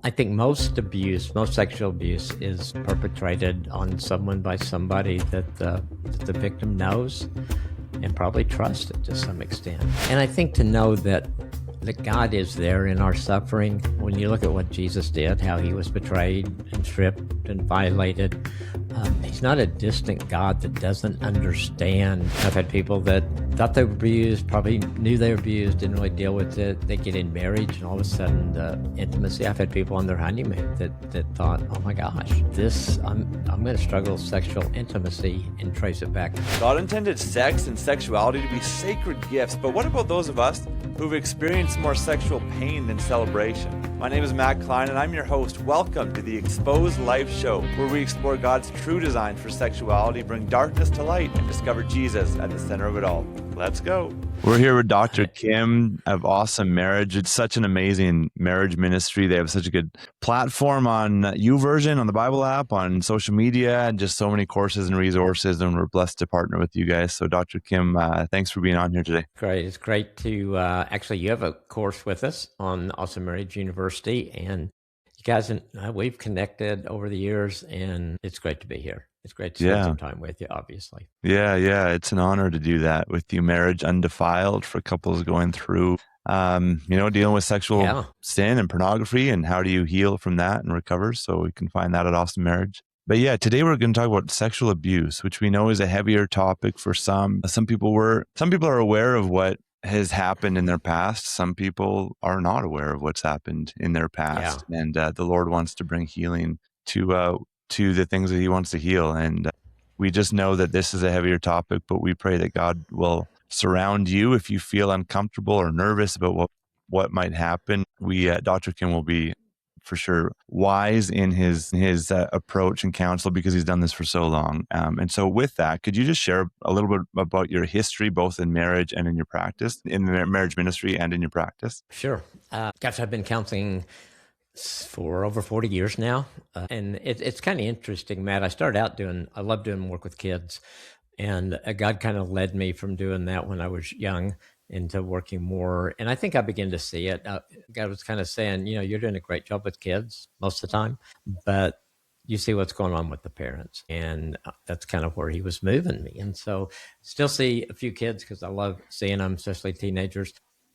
I think most abuse, most sexual abuse is perpetrated on someone by somebody that the victim knows and probably trusted to some extent. And I think to know that God is there in our suffering. When you look at what Jesus did, how he was betrayed and stripped and violated, he's not a distant God that doesn't understand. I've had people that thought they were abused, probably knew they were abused, didn't really deal with it. They get in marriage and all of a sudden the intimacy. I've had people on their honeymoon that thought, oh my gosh, I'm going to struggle with sexual intimacy and trace it back. God intended sex and sexuality to be sacred gifts, but what about those of us who've experienced more sexual pain than celebration? My name is Matt Klein, and I'm your host. Welcome to the Exposed Life Show, where we explore God's true design for sexuality, bring darkness to light, and discover Jesus at the center of it all. Let's go. We're here with Dr. Kim of Awesome Marriage. It's such an amazing marriage ministry. They have such a good platform on YouVersion, on the Bible app, on social media, and just so many courses and resources. And we're blessed to partner with you guys. So Dr. Kim, thanks for being on here today. Great. It's great to actually, you have a course with us on Awesome Marriage University, and you guys, we've connected over the years, and it's great to be here. It's great to spend some time with you, obviously. Yeah. It's an honor to do that with you. Marriage Undefiled for couples going through, dealing with sexual sin and pornography, and how do you heal from that and recover? So we can find that at Awesome Marriage. But yeah, today we're going to talk about sexual abuse, which we know is a heavier topic for some. Some people are aware of what has happened in their past. Some people are not aware of what's happened in their past. Yeah. And the Lord wants to bring healing to the things that he wants to heal. And we just know that this is a heavier topic, but we pray that God will surround you if you feel uncomfortable or nervous about what might happen. Dr. Kim will be for sure wise in his approach and counsel, because he's done this for so long. And so with that, could you just share a little bit about your history, both in marriage and in your practice, in the marriage ministry and in your practice? Sure. I've been counseling for over 40 years now. And it's kind of interesting, Matt. I love doing work with kids, and God kind of led me from doing that when I was young into working more. And I think I began to see it. God was kind of saying, you're doing a great job with kids most of the time, but you see what's going on with the parents. And that's kind of where he was moving me. And so still see a few kids because I love seeing them, especially teenagers.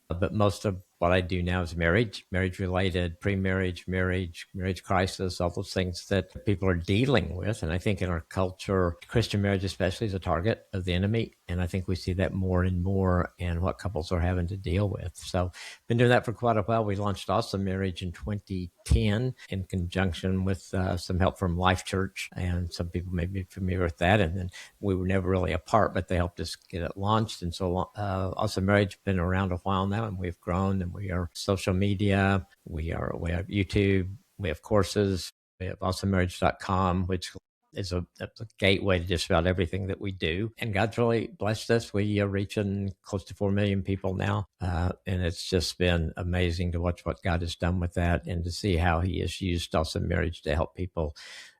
But most of what I do now is marriage related, pre-marriage, marriage crisis, all those things that people are dealing with. And I think in our culture, Christian marriage especially is a target of the enemy. And I think we see that more and more in what couples are having to deal with. So been doing that for quite a while. We launched Awesome Marriage in 2010 in conjunction with some help from Life Church. And some people may be familiar with that. And then we were never really apart, but they helped us get it launched. And so Awesome Marriage has been around a while now, and we've grown, and we are social media. We have YouTube. We have courses. We have awesomemarriage.com, which is a gateway to just about everything that we do. And God's really blessed us. We are reaching close to 4 million people now. And it's just been amazing to watch what God has done with that, and to see how he has used Awesome Marriage to help people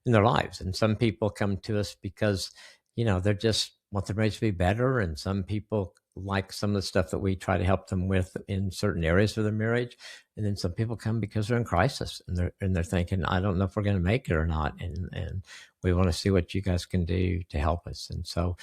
in their lives. And some people come to us because, they're just want their marriage to be better. And some people like some of the stuff that we try to help them with in certain areas of their marriage. And then some people come because they're in crisis, and they're thinking, I don't know if we're going to make it or not. And we want to see what you guys can do to help us. And so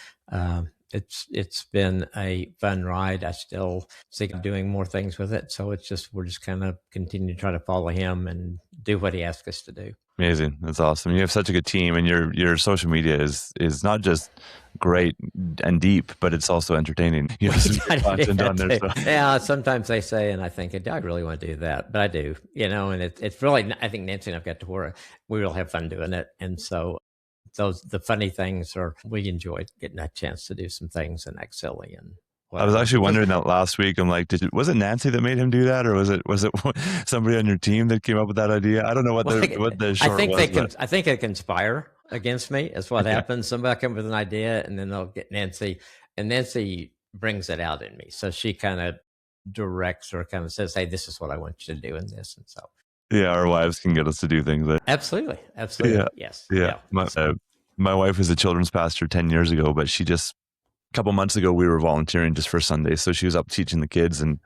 it's been a fun ride. I still see doing more things with it. So we're just kind of continue to try to follow him and do what he asks us to do. Amazing. That's awesome. You have such a good team, and your social media is not just great and deep, but it's also entertaining. You have some good content on there. So. Yeah, sometimes they say, and I think, I really want to do that, but I do, and it's really, I think Nancy and I've got to where we will have fun doing it. And so the funny things are, we enjoyed getting that chance to do some things and act silly. And I was actually wondering that last week. I'm like, was it Nancy that made him do that, or was it somebody on your team that came up with that idea? I don't know what the short was. I think they conspire against me. Is what happens. Somebody come with an idea, and then they'll get Nancy, and Nancy brings it out in me. So she kind of directs, or kind of says, "Hey, this is what I want you to do in this." And so, yeah, our wives can get us to do things. Absolutely, yeah. Yes, yeah. My wife was a children's pastor 10 years ago, but she just A couple months ago, we were volunteering just for Sunday. So she was up teaching the kids, and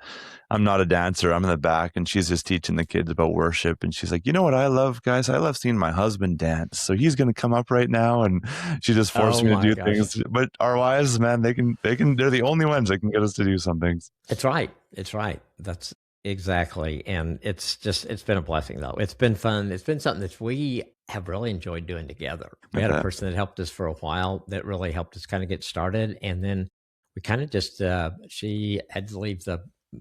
I'm not a dancer. I'm in the back, and she's just teaching the kids about worship. And she's like, you know what I love, guys? I love seeing my husband dance. So he's going to come up right now. And she just forced me to do things. But our wives, man, they're the only ones that can get us to do some things. It's right. It's right. That's exactly. And it's been a blessing, though. It's been fun. It's been something that we have really enjoyed doing together. We had a person that helped us for a while that really helped us kind of get started. And then we kind of just, she had to leave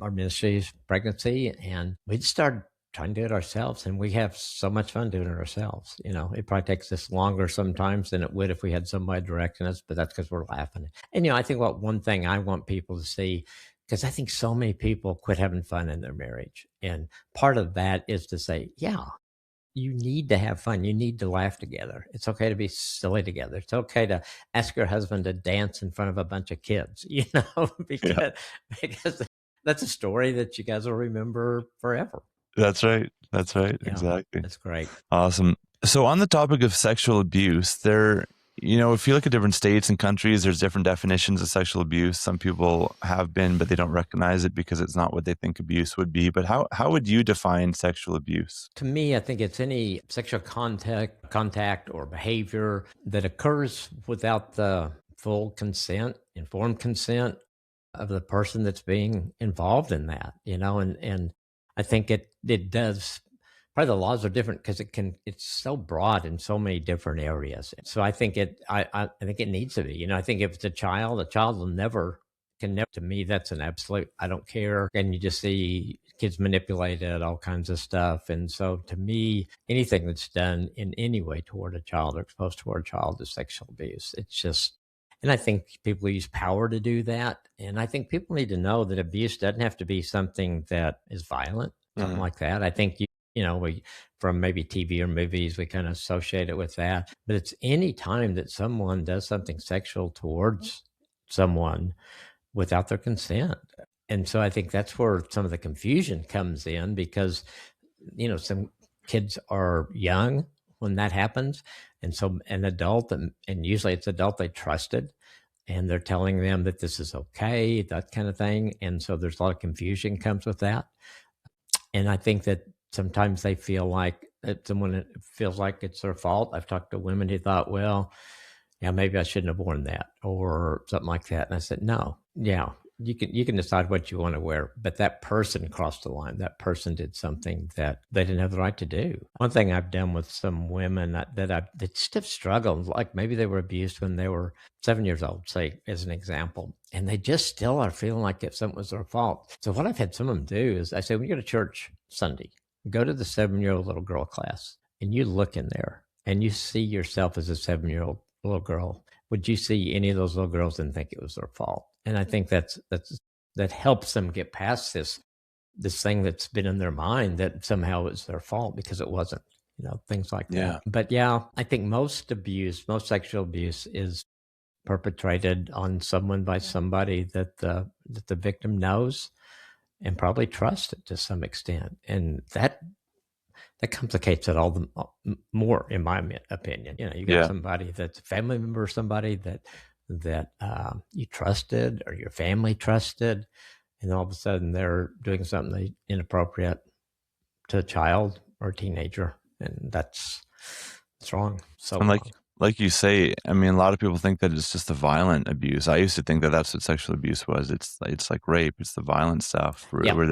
our ministry's pregnancy, and we just started trying to do it ourselves. And we have so much fun doing it ourselves. It probably takes us longer sometimes than it would if we had somebody directing us, but that's because we're laughing. And, I think one thing I want people to see, because I think so many people quit having fun in their marriage. And part of that is to say, yeah, you need to have fun. You need to laugh together. It's okay to be silly together. It's okay to ask your husband to dance in front of a bunch of kids, because that's a story that you guys will remember forever. That's right. Yeah, exactly. That's great. Awesome. So on the topic of sexual abuse, if you look at different states and countries, there's different definitions of sexual abuse. Some people have been, but they don't recognize it because it's not what they think abuse would be. But how would you define sexual abuse? To me, I think it's any sexual contact or behavior that occurs without the full consent, informed consent of the person that's being involved in that, and I think it does. Probably the laws are different because it's so broad in so many different areas. So I think I think it needs to be. I think if it's a child will never. To me, that's an absolute. I don't care. And you just see kids manipulated, all kinds of stuff. And so to me, anything that's done in any way toward a child or exposed toward a child is sexual abuse. It's just. And I think people use power to do that. And I think people need to know that abuse doesn't have to be something that is violent, something like that. I think we, from maybe TV or movies, we kind of associate it with that. But it's any time that someone does something sexual towards someone without their consent. And so I think that's where some of the confusion comes in, because, some kids are young when that happens. And so an adult, and usually it's adult they trusted, and they're telling them that this is okay, that kind of thing. And so there's a lot of confusion comes with that. And I think that sometimes they feel like someone feels like it's their fault. I've talked to women who thought, well, yeah, maybe I shouldn't have worn that or something like that. And I said, no, yeah, you can decide what you want to wear, but that person crossed the line. That person did something that they didn't have the right to do. One thing I've done with some women that just have struggled, like maybe they were abused when they were 7 years old, say, as an example, and they just still are feeling like if something was their fault. So what I've had some of them do is I say, when you go to church Sunday, go to the 7-year-old little girl class, and you look in there and you see yourself as a 7-year-old little girl. Would you see any of those little girls and think it was their fault? And I think that helps them get past this thing that's been in their mind that somehow it's their fault, because it wasn't, things like that. But yeah, I think most sexual abuse is perpetrated on someone by somebody that the victim knows and probably trusts to some extent. And that complicates it all the more, in my opinion. You got somebody that's a family member, somebody that you trusted or your family trusted, and all of a sudden they're doing something inappropriate to a child or a teenager, and that's wrong. So, and like you say, I mean, a lot of people think that it's just the violent abuse. I used to think that that's what sexual abuse was. It's like rape. It's the violent stuff where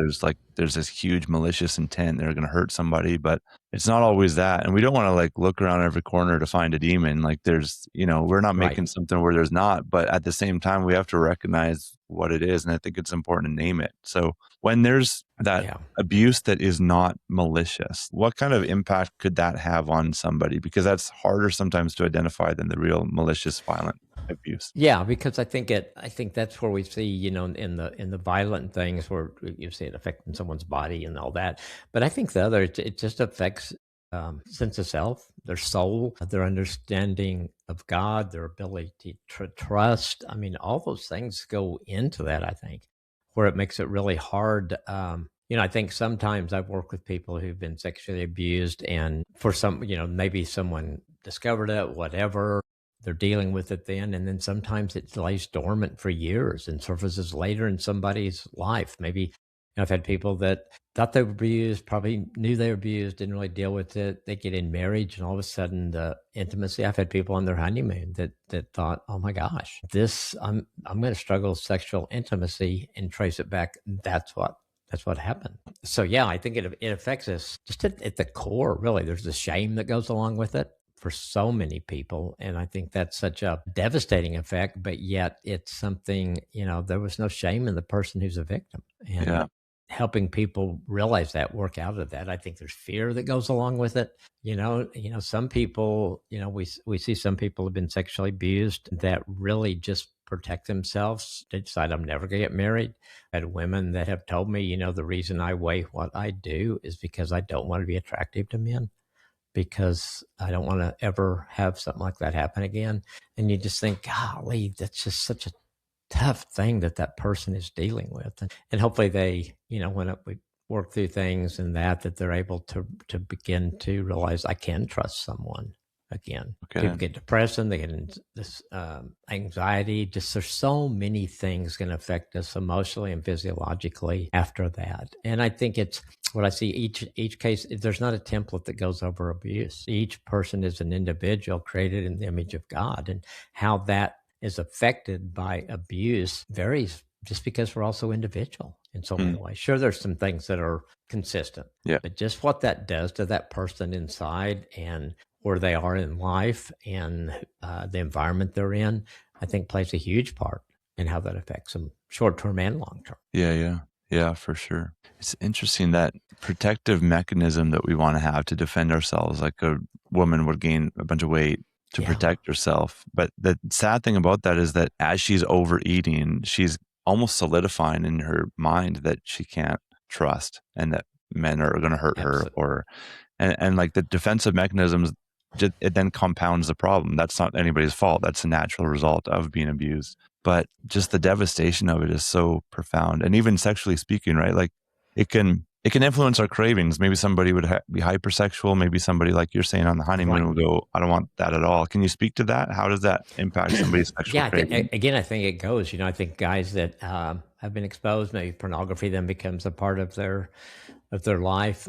there's this huge malicious intent. They're going to hurt somebody, but it's not always that. And we don't want to look around every corner to find a demon. Like there's, we're not making something where there's not, but at the same time, we have to recognize what it is. And I think it's important to name it. So when there's that abuse that is not malicious, what kind of impact could that have on somebody? Because that's harder sometimes to identify than the real malicious, violent abuse. Yeah, because I think that's where we see, in the violent things where you see it affecting someone's body and all that. But I think the other, it just affects sense of self, their soul, their understanding of God, their ability to trust. I mean, all those things go into that, I think, where it makes it really hard. I think sometimes I've worked with people who've been sexually abused, and for some, maybe someone discovered it, whatever, they're dealing with it then. And then sometimes it lays dormant for years and surfaces later in somebody's life. Maybe I've had people that thought they were abused, probably knew they were abused, didn't really deal with it. They get in marriage and all of a sudden the intimacy. I've had people on their honeymoon that thought, oh my gosh, I'm going to struggle with sexual intimacy, and trace it back. That's what happened. So yeah, I think it affects us just at the core, really. There's the shame that goes along with it for so many people. And I think that's such a devastating effect, but yet it's something, there was no shame in the person who's a victim. And helping people realize that, work out of that. I think there's fear that goes along with it. Some people, we see some people have been sexually abused that really just protect themselves. They decide, I'm never going to get married. I had women that have told me, the reason I weigh what I do is because I don't want to be attractive to men, because I don't want to ever have something like that happen again. And you just think, golly, that's just such a tough thing that person is dealing with. And hopefully they, when we work through things and that they're able to begin to realize I can trust someone again. Okay. People get depressed and they get this anxiety. Just there's so many things going to affect us emotionally and physiologically after that. And I think it's what I see each case. There's not a template that goes over abuse. Each person is an individual created in the image of God, and how that is affected by abuse varies, just because we're also individual in so many ways. Sure, there's some things that are consistent, but just what that does to that person inside and where they are in life and the environment they're in, I think plays a huge part in how that affects them short-term and long-term. Yeah, for sure. It's interesting, that protective mechanism that we want to have to defend ourselves, like a woman would gain a bunch of weight to protect herself. But the sad thing about that is that as she's overeating, she's almost solidifying in her mind that she can't trust and that men are going to hurt her, and like the defensive mechanisms, it then compounds the problem. That's not anybody's fault. That's a natural result of being abused. But just the devastation of it is so profound. And even sexually speaking, right? Like it can influence our cravings. Maybe somebody would be hypersexual. Maybe somebody, like you're saying, on the honeymoon will go, I don't want that at all. Can you speak to that? How does that impact somebody's sexual craving? I think it goes, I think guys that have been exposed, maybe pornography then becomes a part of their life.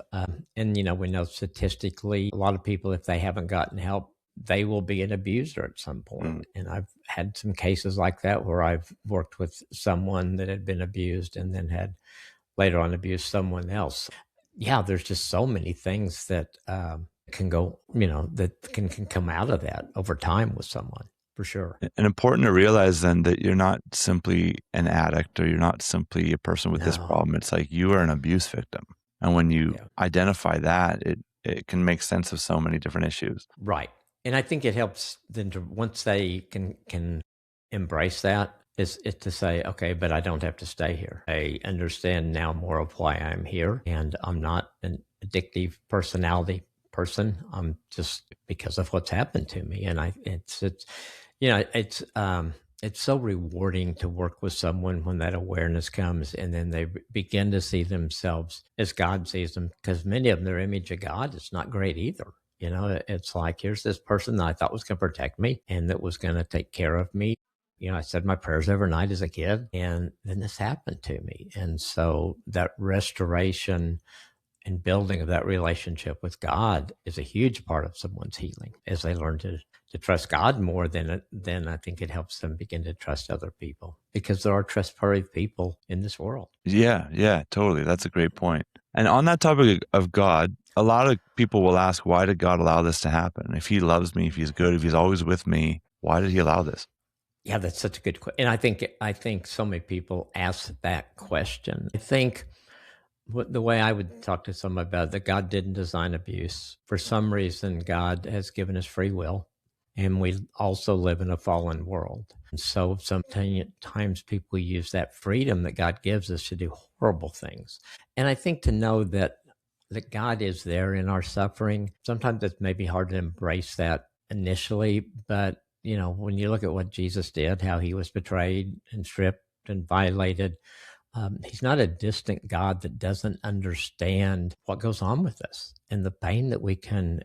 And, we know statistically, a lot of people, if they haven't gotten help, they will be an abuser at some point. And I've had some cases like that where I've worked with someone that had been abused and then had later on abused someone else. Yeah, there's just so many things that can go, that can come out of that over time with someone, for sure. And important to realize then that you're not simply an addict, or you're not simply a person with this problem. It's like you are an abuse victim. And when you identify that, it can make sense of so many different issues. Right. And I think it helps them to, once they can embrace that, is to say, okay, but I don't have to stay here. I understand now more of why I'm here, and I'm not an addictive personality person. I'm just because of what's happened to me. And it's so rewarding to work with someone when that awareness comes, and then they begin to see themselves as God sees them, because many of them, their image of God is not great either. It's like, here's this person that I thought was going to protect me and that was going to take care of me. I said my prayers every night as a kid, and then this happened to me. And so that restoration and building of that relationship with God is a huge part of someone's healing, as they learn to trust God more. Then I think it helps them begin to trust other people, because there are trustworthy people in this world. Yeah, totally. That's a great point. And on that topic of God, a lot of people will ask, why did God allow this to happen? If he loves me, if he's good, if he's always with me, why did he allow this? Yeah, that's such a good question. And I think so many people ask that question. I think the way I would talk to someone about it, that God didn't design abuse. For some reason, God has given us free will, and we also live in a fallen world. And so sometimes people use that freedom that God gives us to do horrible things. And I think to know that God is there in our suffering, sometimes it's maybe hard to embrace that initially, but when you look at what Jesus did, how he was betrayed and stripped and violated, he's not a distant God that doesn't understand what goes on with us and the pain that we can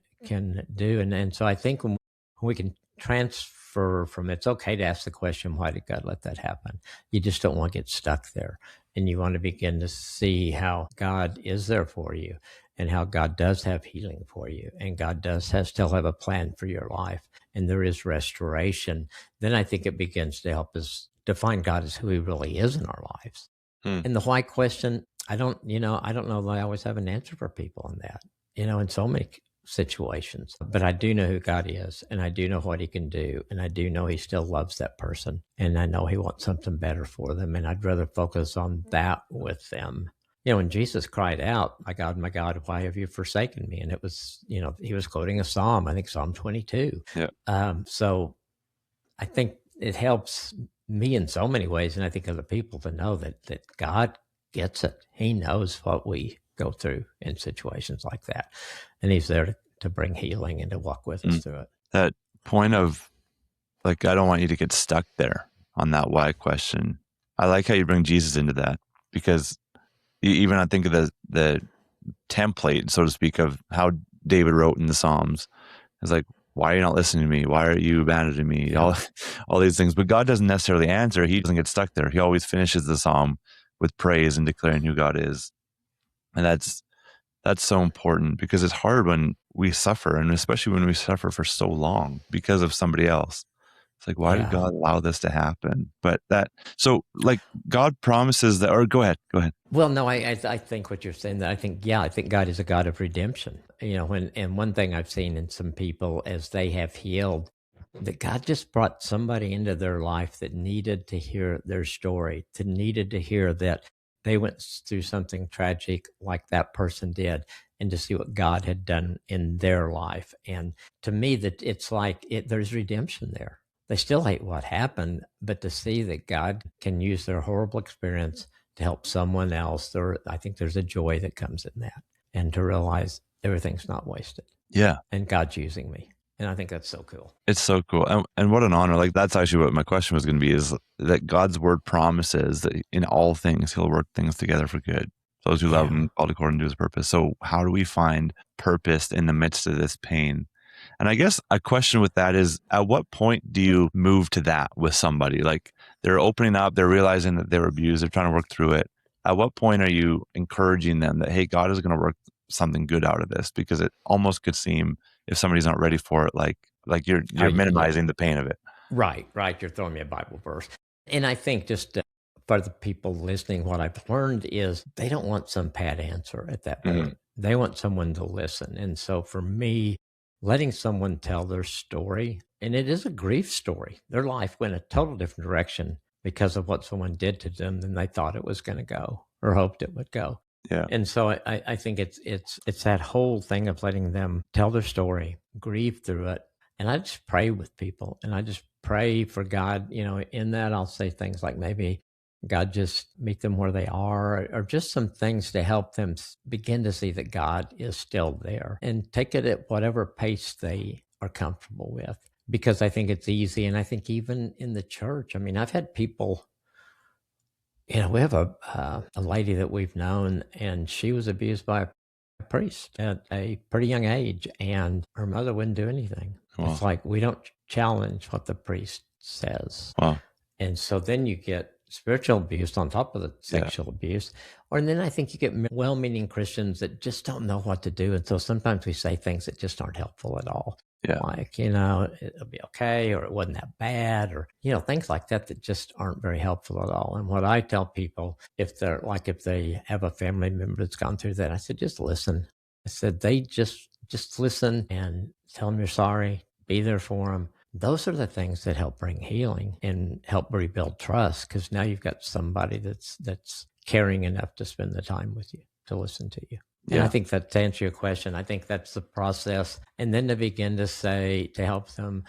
do. And so I think when we can transfer from, it's okay to ask the question, why did God let that happen? You just don't want to get stuck there. And you want to begin to see how God is there for you and how God does have healing for you. And God does still have a plan for your life. And there is restoration. Then I think it begins to help us define God as who he really is in our lives. And the why question, I don't know that I always have an answer for people on that, in so many situations. But I do know who God is, and I do know what he can do, and I do know he still loves that person, and I know he wants something better for them, and I'd rather focus on that with them. When Jesus cried out, my God, why have you forsaken me? And it was, he was quoting a Psalm, I think Psalm 22. Yeah. So I think it helps me in so many ways, and I think other people to know that God gets it. He knows what we go through in situations like that, and he's there to bring healing and to walk with us through it. That point of, like, I don't want you to get stuck there on that why question. I like how you bring Jesus into that, because even I think of the template, so to speak, of how David wrote in the Psalms. It's like, why are you not listening to me? Why are you abandoning me? Yeah. All these things. But God doesn't necessarily answer. He doesn't get stuck there. He always finishes the Psalm with praise and declaring who God is. And that's so important, because it's hard when we suffer, and especially when we suffer for so long because of somebody else. It's like, why did God allow this to happen? But so like God promises that, or go ahead. Well, no, I think what you're saying, that I think God is a God of redemption. And one thing I've seen in some people as they have healed, that God just brought somebody into their life that needed to hear their story, needed to hear that they went through something tragic like that person did, and to see what God had done in their life. And to me, that it's like there's redemption there. They still hate what happened, but to see that God can use their horrible experience to help someone else, I think there's a joy that comes in that, and to realize everything's not wasted. Yeah. And God's using me. And I think that's so cool. It's so cool. And what an honor. Like, that's actually what my question was going to be, is that God's word promises that in all things, he'll work things together for good. Those who love him, called according to his purpose. So how do we find purpose in the midst of this pain? And I guess a question with that is, at what point do you move to that with somebody? Like, they're opening up, they're realizing that they were abused, they're trying to work through it. At what point are you encouraging them that, hey, God is going to work something good out of this? Because it almost could seem, if somebody's not ready for it, like you're minimizing the pain of it. Right. You're throwing me a Bible verse. And I think just for the people listening, what I've learned is they don't want some pat answer at that point. They want someone to listen. And so for me, letting someone tell their story, and it is a grief story. Their life went a total different direction because of what someone did to them than they thought it was going to go or hoped it would go. Yeah. And so I think it's that whole thing of letting them tell their story, grieve through it. And I just pray with people, and I just pray for God, in that I'll say things like, maybe God just meet them where they are, or just some things to help them begin to see that God is still there, and take it at whatever pace they are comfortable with. Because I think it's easy. And I think even in the church, I mean, I've had people, we have a lady that we've known, and she was abused by a priest at a pretty young age, and her mother wouldn't do anything. Wow. It's like, we don't challenge what the priest says. Wow. And so then you get spiritual abuse on top of the sexual abuse. And then I think you get well-meaning Christians that just don't know what to do. And so sometimes we say things that just aren't helpful at all. Yeah. Like, it'll be okay, or it wasn't that bad, or, things like that just aren't very helpful at all. And what I tell people, if they have a family member that's gone through that, I said, just listen. I said, they just listen and tell them you're sorry, be there for them. Those are the things that help bring healing and help rebuild trust, because now you've got somebody that's caring enough to spend the time with you, to listen to you. And I think that, to answer your question, I think that's the process. And then to begin to say, to help them,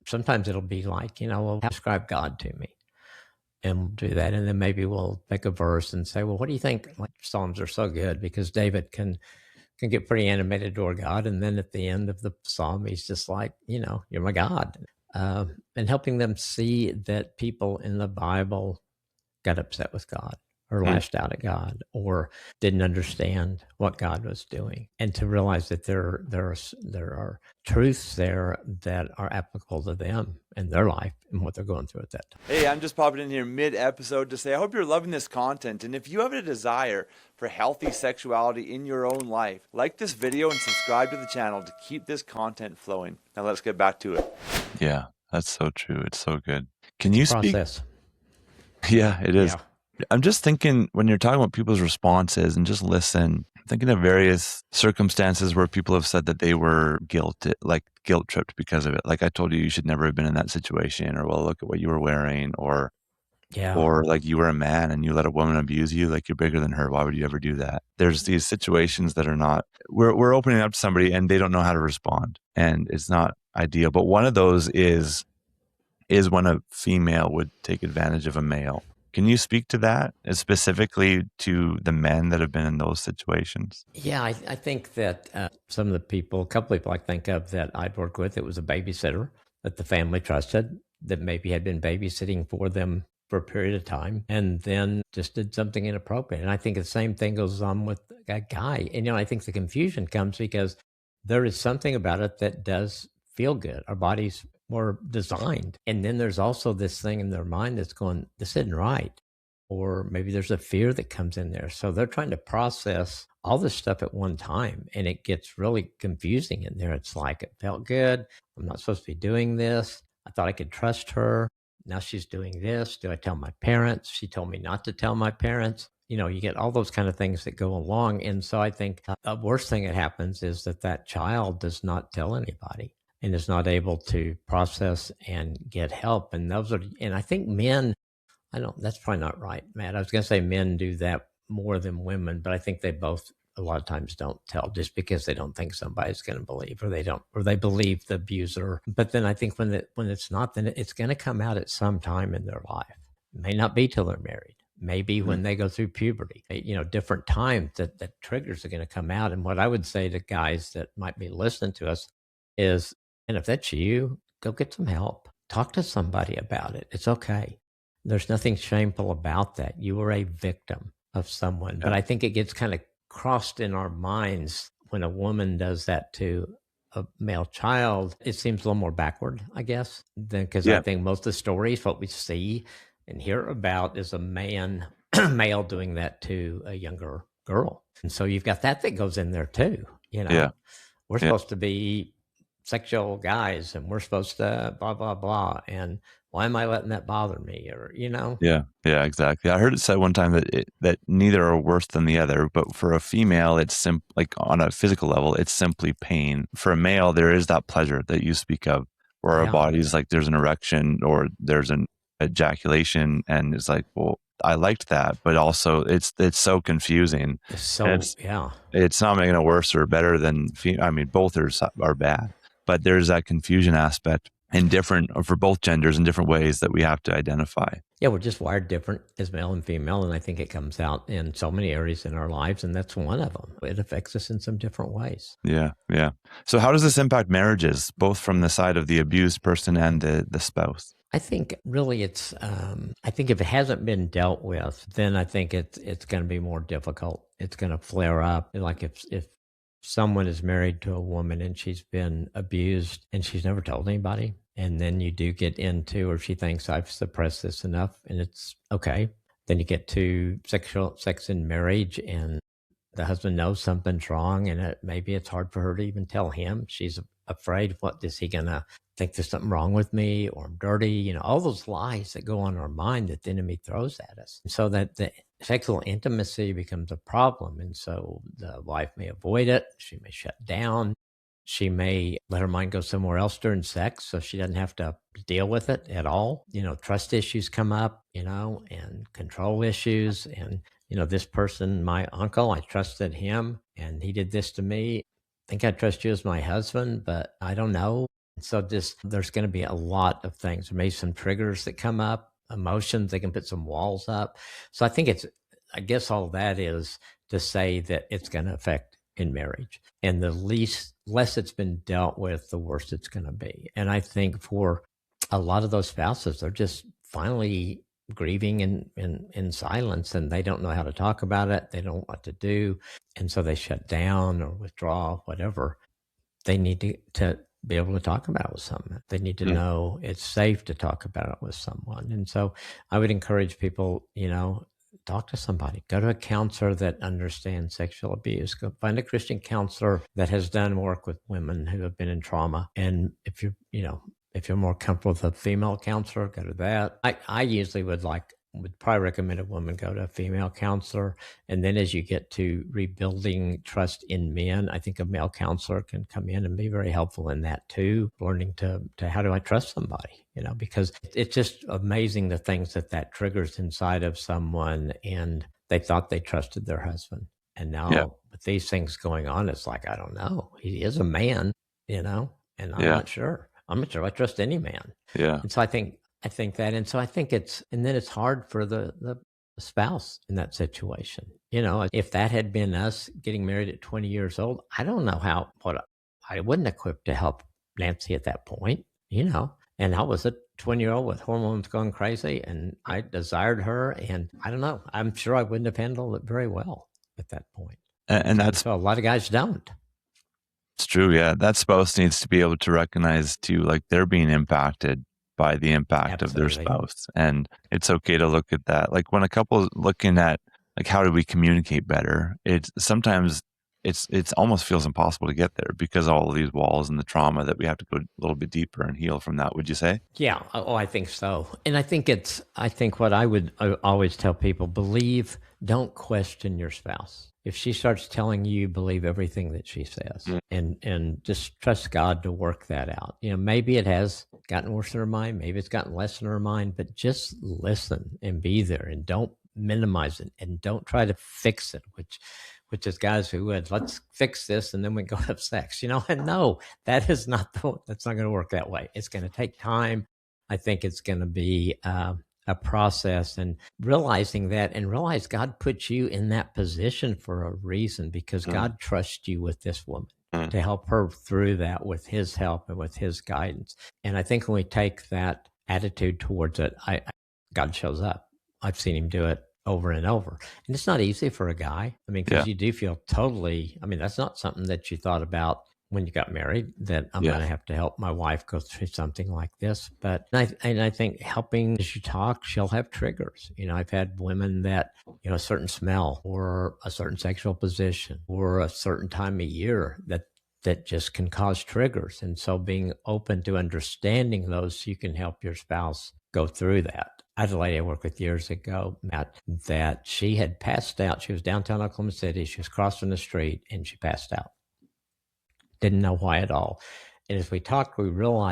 sometimes it'll be like, describe God to me. And we'll do that. And then maybe we'll pick a verse and say, well, what do you think? Like, Psalms are so good, because David can get pretty animated toward God. And then at the end of the Psalm, he's just like, you're my God. And helping them see that people in the Bible got upset with God, or lashed out at God or didn't understand what God was doing. And to realize that there are truths there that are applicable to them in their life and what they're going through at that time. Hey, I'm just popping in here mid-episode to say I hope you're loving this content. And if you have a desire for healthy sexuality in your own life, like this video and subscribe to the channel to keep this content flowing. Now let's get back to it. Yeah, that's so true. It's so good. Can you speak? Yeah, it is. Yeah. I'm just thinking when you're talking about people's responses and just listen, I'm thinking of various circumstances where people have said that they were guilt tripped because of it. Like, I told you should never have been in that situation, or well, look at what you were wearing, or like you were a man and you let a woman abuse you, like you're bigger than her. Why would you ever do that? There's these situations that are not, we're opening up to somebody and they don't know how to respond, and it's not ideal. But one of those is when a female would take advantage of a male. Can you speak to that, specifically to the men that have been in those situations? Yeah, I think that some of the people, a couple people I think of that I'd worked with, it was a babysitter that the family trusted that maybe had been babysitting for them for a period of time and then just did something inappropriate. And I think the same thing goes on with a guy. And, I think the confusion comes because there is something about it that does feel good. Our bodies were designed. And then there's also this thing in their mind that's going, this isn't right. Or maybe there's a fear that comes in there. So they're trying to process all this stuff at one time. And it gets really confusing in there. It's like, it felt good. I'm not supposed to be doing this. I thought I could trust her. Now she's doing this. Do I tell my parents? She told me not to tell my parents. You get all those kind of things that go along. And so I think the worst thing that happens is that child does not tell anybody and is not able to process and get help. And I think men, that's probably not right, Matt. I was going to say men do that more than women, but I think they both a lot of times don't tell just because they don't think somebody's going to believe, or they believe the abuser. But then I think when it's not, then it's going to come out at some time in their life. It may not be till they're married. Maybe when they go through puberty, different times that triggers are going to come out. And what I would say to guys that might be listening to us is, and if that's you, go get some help. Talk to somebody about it. It's okay. There's nothing shameful about that. You were a victim of someone. But I think it gets kind of crossed in our minds when a woman does that to a male child. It seems a little more backward, I guess, because I think most of the stories, what we see and hear about is a male doing that to a younger girl. And so you've got that goes in there too. We're supposed to be sexual guys and we're supposed to blah, blah, blah. And why am I letting that bother me? Or, Yeah, exactly. I heard it said one time that neither are worse than the other, but for a female, it's like on a physical level, it's simply pain. For a male, there is that pleasure that you speak of, where our bodies, like there's an erection or there's an ejaculation, and it's like, well, I liked that, but also it's so confusing. It's not making it worse or better than, both are bad. But there's that confusion aspect for both genders in different ways that we have to identify. Yeah, we're just wired different as male and female. And I think it comes out in so many areas in our lives. And that's one of them. It affects us in some different ways. Yeah. So how does this impact marriages, both from the side of the abused person and the spouse? I think really it's, I think if it hasn't been dealt with, then I think it's going to be more difficult. It's going to flare up. Like if someone is married to a woman and she's been abused and she's never told anybody, and then you do get into, or she thinks I've suppressed this enough and it's okay. Then you get to sex in marriage and the husband knows something's wrong and maybe it's hard for her to even tell him. She's afraid, what is he going to think there's something wrong with me or I'm dirty? All those lies that go on in our mind that the enemy throws at us. So that the sexual intimacy becomes a problem. And so the wife may avoid it. She may shut down. She may let her mind go somewhere else during sex so she doesn't have to deal with it at all. Trust issues come up, and control issues. And, this person, my uncle, I trusted him and he did this to me. I think I trust you as my husband, but I don't know. So there's going to be a lot of things. Maybe some triggers that come up, emotions, they can put some walls up. So I think I guess all that is to say that it's going to affect in marriage. And the less it's been dealt with, the worse it's going to be. And I think for a lot of those spouses, they're just finally grieving in silence, and they don't know how to talk about it. They don't know what to do. And so they shut down or withdraw, whatever. They need to be able to talk about it with someone. They need to know it's safe to talk about it with someone. And so I would encourage people, talk to somebody, go to a counselor that understands sexual abuse, go find a Christian counselor that has done work with women who have been in trauma. And if you're more comfortable with a female counselor, go to that. I usually would probably recommend a woman go to a female counselor. And then as you get to rebuilding trust in men, I think a male counselor can come in and be very helpful in that too, learning to how do I trust somebody, because it's just amazing the things that triggers inside of someone. And they thought they trusted their husband. And now with these things going on, it's like, I don't know. He is a man, and I'm not sure. I'm not sure I trust any man. Yeah. And so I think that, and so I think and then it's hard for the spouse in that situation. If that had been us getting married at 20 years old, I don't know what I wasn't equipped to help Nancy at that point, and I was a 20-year-old with hormones going crazy, and I desired her, and I don't know, I'm sure I wouldn't have handled it very well at that point. And that's so a lot of guys don't. It's true. Yeah. That spouse needs to be able to recognize too, like they're being impacted by the impact of their spouse. And it's okay to look at that. Like when a couple is looking at like, how do we communicate better? Sometimes it's almost feels impossible to get there because of all of these walls and the trauma that we have to go a little bit deeper and heal from that. Would you say? Yeah. Oh, I think so. And I think what I always tell people, don't question your spouse. If she starts telling you, believe everything that she says, and just trust God to work that out. Maybe it has gotten worse in her mind. Maybe it's gotten less in her mind, but just listen and be there, and don't minimize it, and don't try to fix it, which is guys who would, let's fix this and then we go have sex, and no, that's not going to work that way. It's going to take time. I think it's going to be a process, and realizing that, and realize God put you in that position for a reason, because God trusts you with this woman to help her through that with his help and with his guidance. And I think when we take that attitude towards it, God shows up. I've seen him do it over and over. And it's not easy for a guy. Because you do feel totally, that's not something that you thought about when you got married, that I'm going to have to help my wife go through something like this. But I think helping, as you talk, she'll have triggers. I've had women that, a certain smell or a certain sexual position or a certain time of year that just can cause triggers. And so being open to understanding those, so you can help your spouse go through that. I had a lady I worked with years ago, Matt, that she had passed out. She was downtown Oklahoma City. She was crossing the street and she passed out. Didn't know why at all. And as we talked,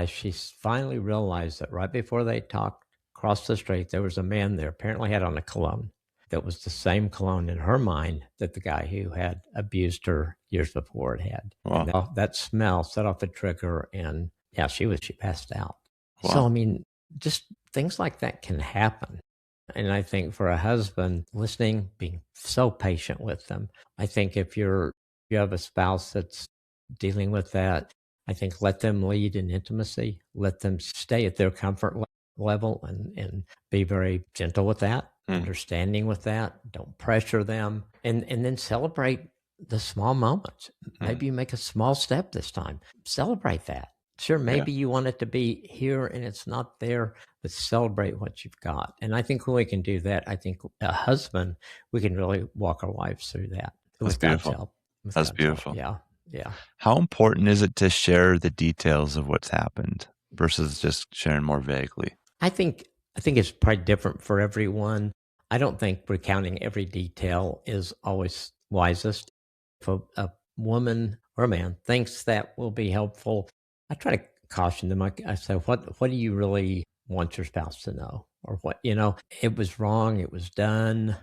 she finally realized that right before they talked across the street, there was a man there, apparently had on a cologne that was the same cologne in her mind that the guy who had abused her years before had. Wow. And that smell set off a trigger, and she passed out. Wow. So, just things like that can happen. And I think for a husband, listening, being so patient with them. I think if you have a spouse that's dealing with that, I think let them lead in intimacy, let them stay at their comfort level, and be very gentle with that, understanding with that. Don't pressure them, and then celebrate the small moments. Maybe you make a small step this time. Celebrate that. Sure, maybe you want it to be here and it's not there, but celebrate what you've got. And I think when we can do that, I think a husband, we can really walk our wives through that. That's beautiful. That's beautiful. Yeah. Yeah. How important is it to share the details of what's happened versus just sharing more vaguely? I think it's probably different for everyone. I don't think recounting every detail is always wisest. If a woman or a man thinks that will be helpful, I try to caution them. I say, what do you really want your spouse to know? Or what, it was wrong, it was done,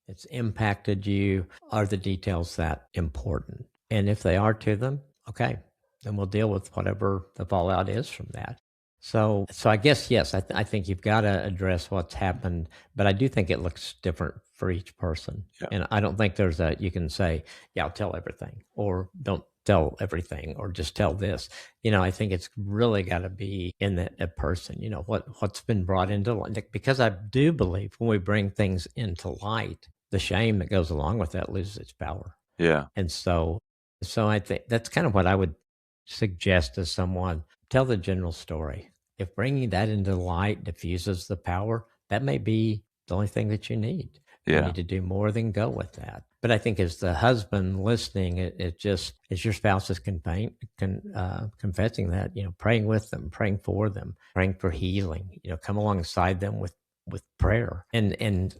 it's impacted you. Are the details that important? And if they are to them, okay, then we'll deal with whatever the fallout is from that. So I guess, yes, I think you've got to address what's happened, but I do think it looks different for each person. Yeah. And I don't think you can say, I'll tell everything, or don't tell everything or just tell this. I think it's really got to be in that person, what's been brought into light. Because I do believe when we bring things into light, the shame that goes along with that loses its power. Yeah. And so I think that's kind of what I would suggest to someone. Tell the general story. If bringing that into light diffuses the power, that may be the only thing that you need. You need to do more than go with that. But I think as the husband listening, it just, as your spouse is confessing that, praying with them, praying for them, praying for healing, come alongside them with prayer. And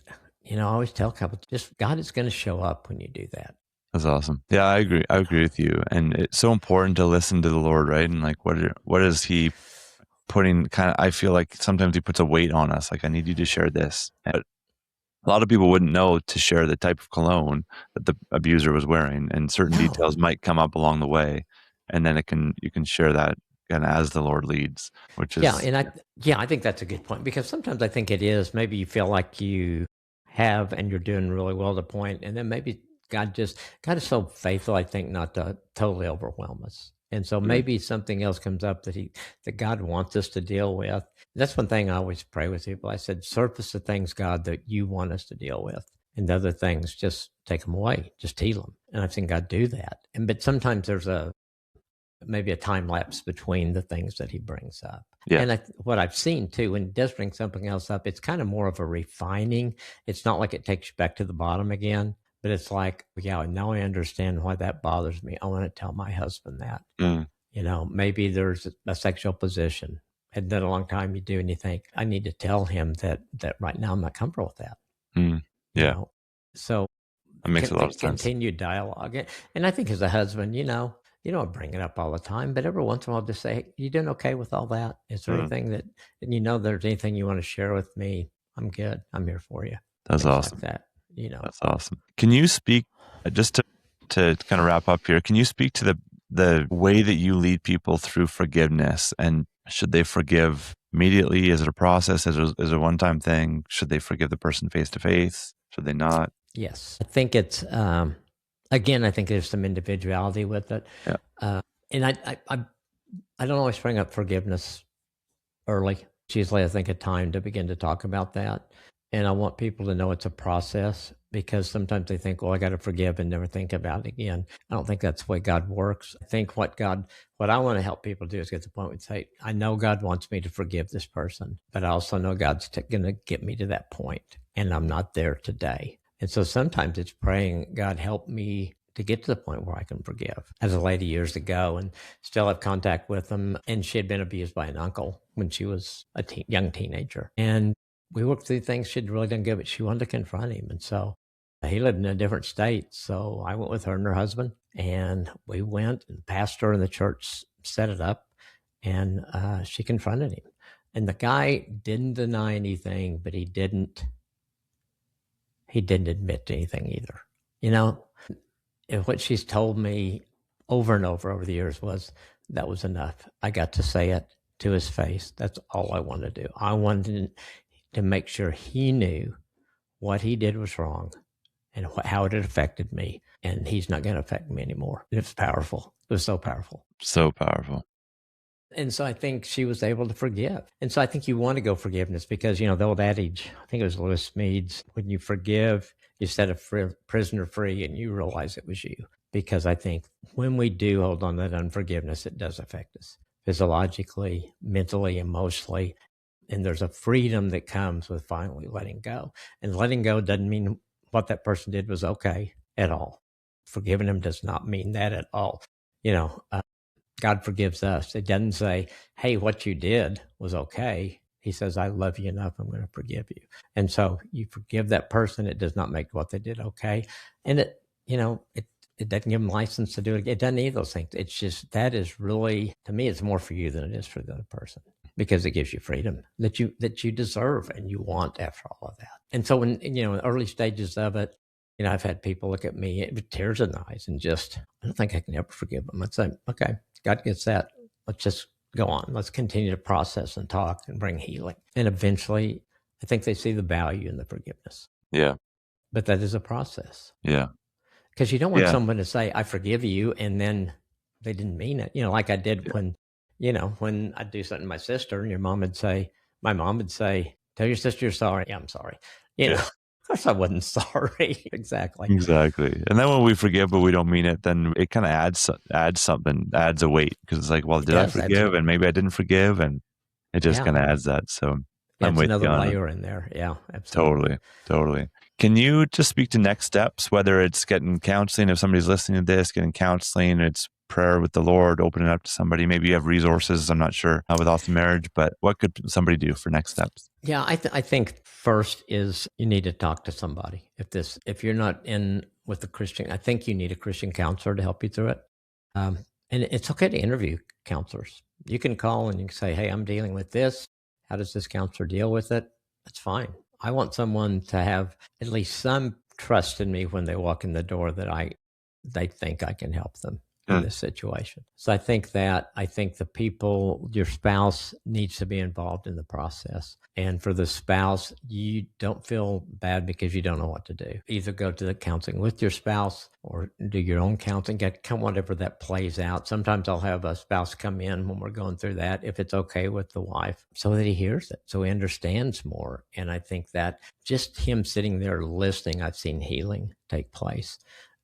I always tell couples, just God is going to show up when you do that. That's awesome. Yeah, I agree. I agree with you. And it's so important to listen to the Lord, right? And like, what is he putting I feel like sometimes he puts a weight on us. Like, I need you to share this. But a lot of people wouldn't know to share the type of cologne that the abuser was wearing, and certain details might come up along the way. And then you can share that kind of as the Lord leads, which is. Yeah. And I think that's a good point, because sometimes I think it is, maybe you feel like you have, and you're doing really well to point. And then maybe God is so faithful, I think, not to totally overwhelm us. And so maybe something else comes up that God wants us to deal with. That's one thing I always pray with people. I said, surface the things, God, that you want us to deal with. And the other things, just take them away, just heal them. And I've seen God do that. But sometimes there's maybe a time lapse between the things that he brings up. Yeah. And what I've seen too, when he does bring something else up, it's kind of more of a refining. It's not like it takes you back to the bottom again. But it's like, yeah, now I understand why that bothers me. I want to tell my husband that. Maybe there's a sexual position. Hadn't done a long time you do, and you think, I need to tell him that right now I'm not comfortable with that. Yeah. So that makes a lot of sense. Continued dialogue. And I think as a husband, you don't bring it up all the time, but every once in a while just say, hey, you doing okay with all that? Is there anything that, there's anything you want to share with me? I'm good. I'm here for you. That's Things awesome. like that. That's awesome. Can you speak, just to kind of wrap up here, can you speak to the way that you lead people through forgiveness? And should they forgive immediately? Is it a process? Is it a one-time thing? Should they forgive the person face to face? Should they not? Yes. I think it's, again, I think there's some individuality with it. Yeah. And I don't always bring up forgiveness early. It's usually, I think, a time to begin to talk about that. And I want people to know it's a process, because sometimes they think, well, I got to forgive and never think about it again. I don't think that's the way God works. I think what I want to help people do is get to the point where say, I know God wants me to forgive this person, but I also know God's going to get me to that point, and I'm not there today. And so sometimes it's praying, God, help me to get to the point where I can forgive. As a lady years ago, and still have contact with them, and she had been abused by an uncle when she was a young teenager. And we worked through things she'd really done good, but she wanted to confront him. And so he lived in a different state. So I went with her and her husband, and we went, and the pastor in the church set it up, and she confronted him. And the guy didn't deny anything, but he didn't admit to anything either. And what she's told me over and over the years was, that was enough. I got to say it to his face. That's all I wanted to do. I wanted to make sure he knew what he did was wrong and how it had affected me. And he's not going to affect me anymore. It was powerful. It was so powerful. So powerful. And so I think she was able to forgive. And so I think you want to go forgiveness, because, the old adage, I think it was Lewis Mead's, when you forgive, you set a prisoner free, and you realize it was you. Because I think when we do hold on to that unforgiveness, it does affect us physiologically, mentally, emotionally. And there's a freedom that comes with finally letting go. And letting go doesn't mean what that person did was okay at all. Forgiving them does not mean that at all. God forgives us. It doesn't say, hey, what you did was okay. He says, I love you enough, I'm going to forgive you. And so you forgive that person. It does not make what they did okay. And it doesn't give them license to do it. It doesn't need those things. It's just, that is really, to me, it's more for you than it is for the other person, because it gives you freedom that you deserve and you want after all of that. And so when, in the early stages of it, I've had people look at me with tears in the eyes and just, I don't think I can ever forgive them. I'd say, okay, God gets that. Let's just go on. Let's continue to process and talk and bring healing. And eventually, I think they see the value in the forgiveness. Yeah. But that is a process. Yeah. Because you don't want someone to say, I forgive you, and then they didn't mean it. Like I did when I'd do something to my sister, and my mom would say, "Tell your sister you're sorry." Yeah, I'm sorry. Yeah. Of course I wasn't sorry. Exactly. Exactly. And then when we forgive but we don't mean it, then it kind of adds a weight, because it's like, well, It did I does. forgive? And maybe I didn't forgive, and it just kind of adds that. So I'm It's with you another on it. layer in there. Yeah, absolutely. Totally. Can you just speak to next steps, whether it's getting counseling, if somebody's listening to this, getting counseling, it's prayer with the Lord, opening up to somebody, maybe you have resources, I'm not sure, with Awesome Marriage, but what could somebody do for next steps? Yeah, I think first is you need to talk to somebody. If you're not in with a Christian, I think you need a Christian counselor to help you through it. And it's okay to interview counselors. You can call and you can say, "Hey, I'm dealing with this. How does this counselor deal with it?" That's fine. I want someone to have at least some trust in me when they walk in the door that they think I can help them in this situation. So I think your spouse needs to be involved in the process. And for the spouse, you don't feel bad because you don't know what to do. Either go to the counseling with your spouse or do your own counseling, whatever that plays out. Sometimes I'll have a spouse come in when we're going through that, if it's okay with the wife, so that he hears it, so he understands more. And I think that just him sitting there listening, I've seen healing take place.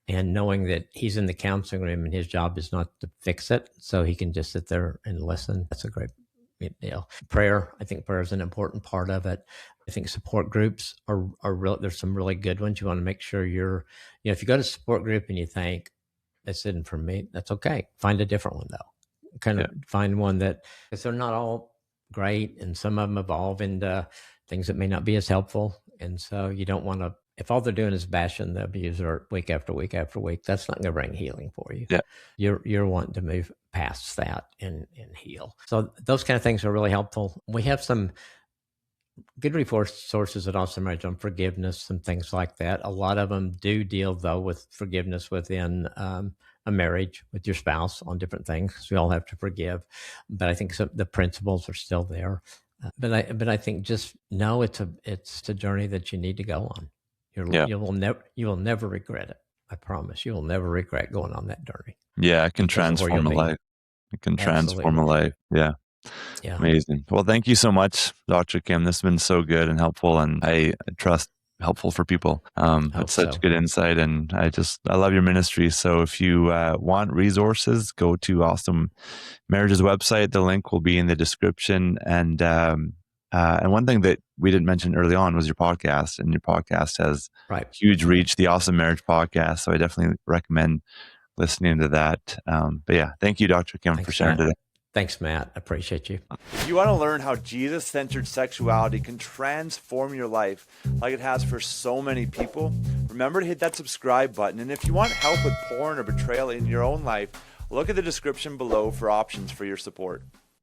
And knowing that he's in the counseling room and his job is not to fix it, so he can just sit there and listen. That's a great deal. Prayer, I think prayer is an important part of it. I think support groups are real. There's some really good ones. You want to make sure if you go to a support group and you think, "This isn't for me," that's okay. Find a different one though. Find one because they're not all great, and some of them evolve into things that may not be as helpful. And so you don't want to, if all they're doing is bashing the abuser week after week after week, that's not going to bring healing for you. Yeah. You're wanting to move past that and heal. So those kind of things are really helpful. We have some good resources at Awesome Marriage on forgiveness and things like that. A lot of them do deal though with forgiveness within a marriage with your spouse on different things, because we all have to forgive. But I think the principles are still there. But I think just know it's a journey that you need to go on. You will never regret it. I promise. You will never regret going on that journey. Yeah, it can transform a life. It can transform a life. Yeah. Yeah. Amazing. Well, thank you so much, Dr. Kim. This has been so good and helpful, and I trust helpful for people. It's such good insight, and I love your ministry. So if you want resources, go to Awesome Marriage's website. The link will be in the description. And one thing that we didn't mention early on was your podcast, and your podcast has huge reach, the Awesome Marriage podcast. So I definitely recommend listening to that. But yeah, thank you, Dr. Kim, for sharing today. Thanks, Matt. I appreciate you. If you want to learn how Jesus-centered sexuality can transform your life like it has for so many people, remember to hit that subscribe button. And if you want help with porn or betrayal in your own life, look at the description below for options for your support.